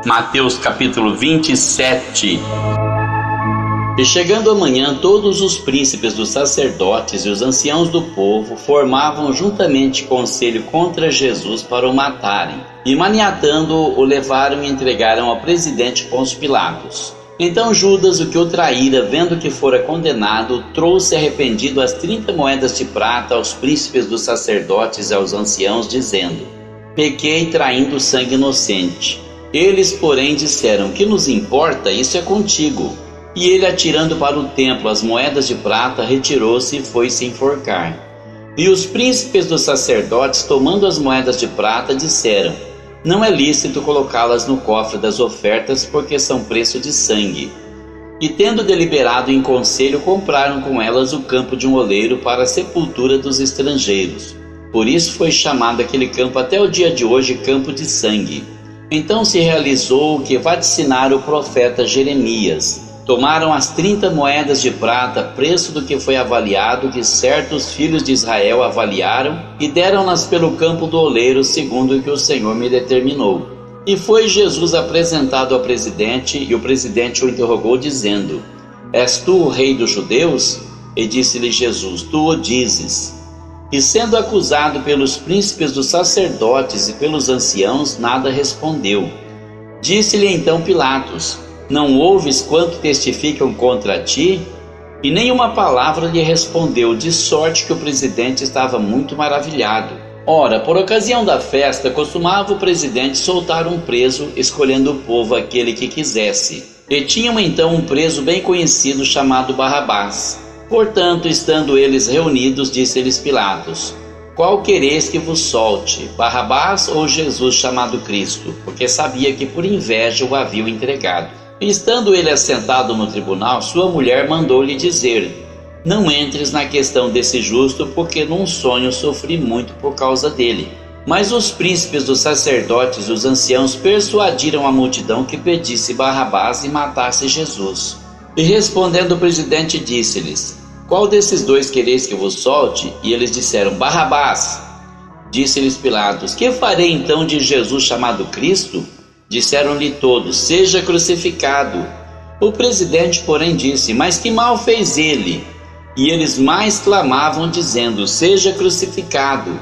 Mateus capítulo 27. E chegando a manhã, todos os príncipes dos sacerdotes e os anciãos do povo formavam juntamente conselho contra Jesus para o matarem. E maniatando-o, o levaram e entregaram ao presidente Pôncio Pilatos. Então Judas, o que o traíra, vendo que fora condenado, trouxe arrependido as 30 moedas de prata aos príncipes dos sacerdotes e aos anciãos, dizendo: pequei traindo sangue inocente. Eles, porém, disseram: que nos importa? Isso é contigo. E ele, atirando para o templo as moedas de prata, retirou-se e foi se enforcar. E os príncipes dos sacerdotes, tomando as moedas de prata, disseram: não é lícito colocá-las no cofre das ofertas, porque são preço de sangue. E tendo deliberado em conselho, compraram com elas o campo de um oleiro para a sepultura dos estrangeiros. Por isso foi chamado aquele campo até o dia de hoje Campo de Sangue. Então se realizou o que vaticinara o profeta Jeremias. Tomaram as 30 moedas de prata, preço do que foi avaliado, que certos filhos de Israel avaliaram, e deram-nas pelo campo do oleiro, segundo o que o Senhor me determinou. E foi Jesus apresentado ao presidente, e o presidente o interrogou, dizendo: és tu o rei dos judeus? E disse-lhe Jesus: tu o dizes. E sendo acusado pelos príncipes dos sacerdotes e pelos anciãos, nada respondeu. Disse-lhe então Pilatos: não ouves quanto testificam contra ti? E nenhuma palavra lhe respondeu, de sorte que o presidente estava muito maravilhado. Ora, por ocasião da festa, costumava o presidente soltar um preso, escolhendo o povo aquele que quisesse. E tinham então um preso bem conhecido, chamado Barrabás. Portanto, estando eles reunidos, disse-lhes Pilatos: qual quereis que vos solte, Barrabás ou Jesus chamado Cristo? Porque sabia que por inveja o haviam entregado. E estando ele assentado no tribunal, sua mulher mandou-lhe dizer: não entres na questão desse justo, porque num sonho sofri muito por causa dele. Mas os príncipes dos sacerdotes e os anciãos persuadiram a multidão que pedisse Barrabás e matasse Jesus. E respondendo o presidente, disse-lhes: qual desses dois quereis que vos solte? E eles disseram: Barrabás. Disse-lhes Pilatos: que farei então de Jesus chamado Cristo? Disseram-lhe todos: seja crucificado. O presidente, porém, disse: mas que mal fez ele? E eles mais clamavam, dizendo: seja crucificado.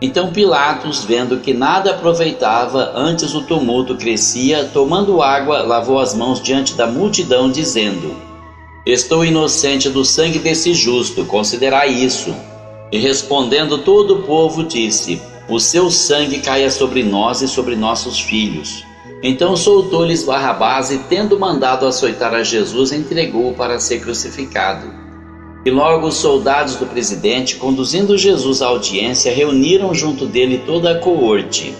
Então Pilatos, vendo que nada aproveitava, antes o tumulto crescia, tomando água, lavou as mãos diante da multidão, dizendo: estou inocente do sangue desse justo, considerai isso. E respondendo todo o povo, disse: o seu sangue caia sobre nós e sobre nossos filhos. Então soltou-lhes Barrabás e, tendo mandado açoitar a Jesus, entregou-o para ser crucificado. E logo os soldados do presidente, conduzindo Jesus à audiência, reuniram junto dele toda a coorte.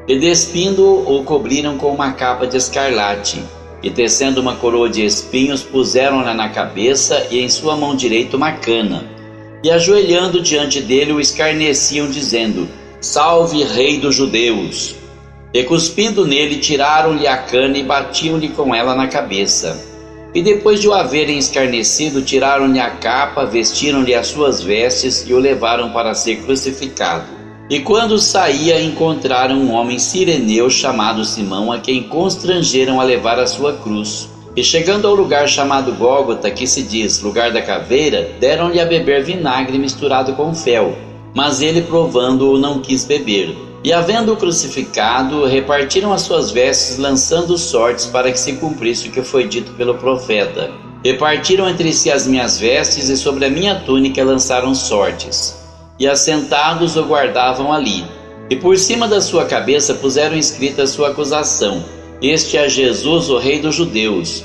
E despindo-o, o cobriram com uma capa de escarlate. E tecendo uma coroa de espinhos, puseram-na na cabeça e em sua mão direita uma cana. E ajoelhando diante dele, o escarneciam, dizendo: salve, rei dos judeus! E cuspindo nele, tiraram-lhe a cana e batiam-lhe com ela na cabeça. E depois de o haverem escarnecido, tiraram-lhe a capa, vestiram-lhe as suas vestes e o levaram para ser crucificado. E quando saía, encontraram um homem cireneu chamado Simão, a quem constrangeram a levar a sua cruz. E chegando ao lugar chamado Gólgota, que se diz lugar da caveira, deram-lhe a beber vinagre misturado com fel. Mas ele, provando-o, não quis beber. E havendo-o crucificado, repartiram as suas vestes, lançando sortes para que se cumprisse o que foi dito pelo profeta: repartiram entre si as minhas vestes, e sobre a minha túnica lançaram sortes. E assentados o guardavam ali. E por cima da sua cabeça puseram escrita a sua acusação: este é Jesus, o rei dos judeus.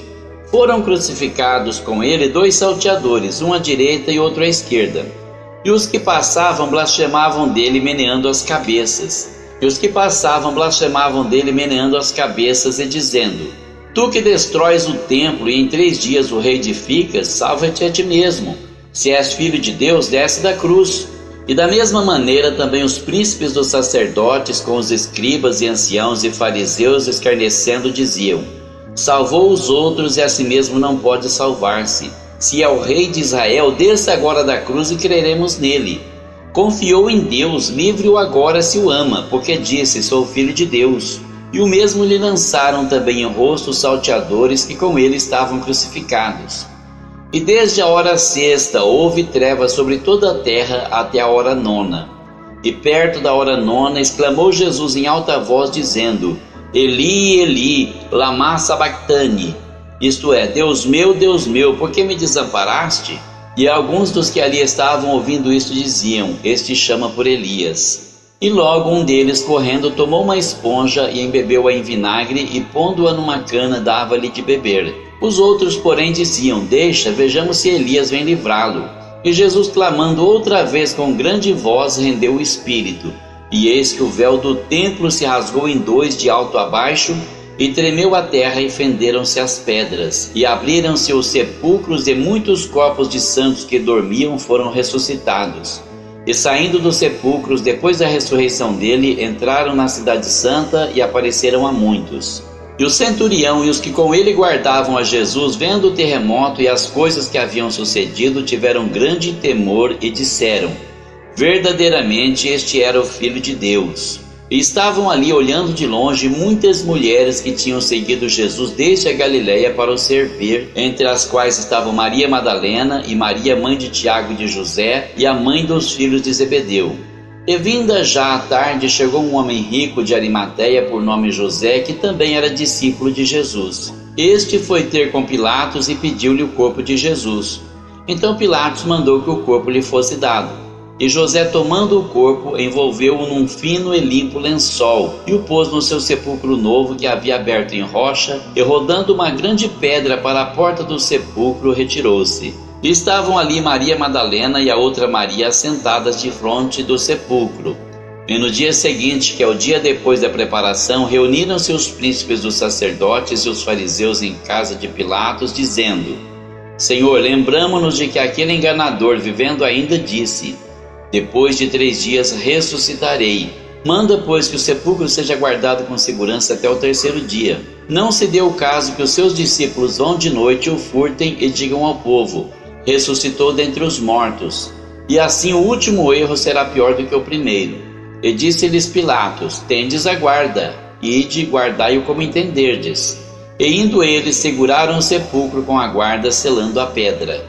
Foram crucificados com ele 2 salteadores, um à direita e outro à esquerda. E os que passavam blasfemavam dele, meneando as cabeças. E os que passavam blasfemavam dele, meneando as cabeças e dizendo: tu que destróis o templo e em 3 dias o reedificas, salva-te a ti mesmo. Se és filho de Deus, desce da cruz. E da mesma maneira também os príncipes dos sacerdotes, com os escribas e anciãos e fariseus, escarnecendo, diziam: salvou os outros e a si mesmo não pode salvar-se. Se é o rei de Israel, desça agora da cruz e creremos nele. Confiou em Deus, livre-o agora se o ama, porque disse: sou filho de Deus. E o mesmo lhe lançaram também em rosto os salteadores que com ele estavam crucificados. E desde a hora sexta houve trevas sobre toda a terra até a hora nona. E perto da hora nona exclamou Jesus em alta voz, dizendo: Eli, Eli, lama sabactani. Isto é, Deus meu, por que me desamparaste? E alguns dos que ali estavam ouvindo isto diziam: Este chama por Elias. E logo um deles, correndo, tomou uma esponja e embebeu-a em vinagre e, pondo-a numa cana, dava-lhe de beber. Os outros, porém, diziam: Deixa, vejamos se Elias vem livrá-lo. E Jesus, clamando outra vez com grande voz, rendeu o espírito. E eis que o véu do templo se rasgou em dois de alto a baixo, e tremeu a terra e fenderam-se as pedras. E abriram-se os sepulcros, e muitos corpos de santos que dormiam foram ressuscitados. E saindo dos sepulcros, depois da ressurreição dele, entraram na cidade santa e apareceram a muitos. E o centurião e os que com ele guardavam a Jesus, vendo o terremoto e as coisas que haviam sucedido, tiveram grande temor e disseram: Verdadeiramente este era o Filho de Deus. E estavam ali olhando de longe muitas mulheres que tinham seguido Jesus desde a Galiléia para o servir, entre as quais estavam Maria Madalena e Maria, mãe de Tiago e de José, e a mãe dos filhos de Zebedeu. E vinda já a tarde, chegou um homem rico de Arimateia por nome José, que também era discípulo de Jesus. Este foi ter com Pilatos e pediu-lhe o corpo de Jesus. Então Pilatos mandou que o corpo lhe fosse dado. E José, tomando o corpo, envolveu-o num fino e limpo lençol, e o pôs no seu sepulcro novo que havia aberto em rocha, e rodando uma grande pedra para a porta do sepulcro, retirou-se. E estavam ali Maria Madalena e a outra Maria assentadas defronte do sepulcro. E no dia seguinte, que é o dia depois da preparação, reuniram-se os príncipes dos sacerdotes e os fariseus em casa de Pilatos, dizendo: Senhor, lembramo-nos de que aquele enganador, vivendo ainda, disse: Depois de 3 dias ressuscitarei. Manda, pois, que o sepulcro seja guardado com segurança até o 3º dia. Não se dê o caso que os seus discípulos vão de noite, o furtem e digam ao povo: ressuscitou dentre os mortos. E assim o último erro será pior do que o primeiro. E disse-lhes Pilatos: Tendes a guarda, ide, guardai-o como entenderdes. E indo eles, seguraram o sepulcro com a guarda, selando a pedra.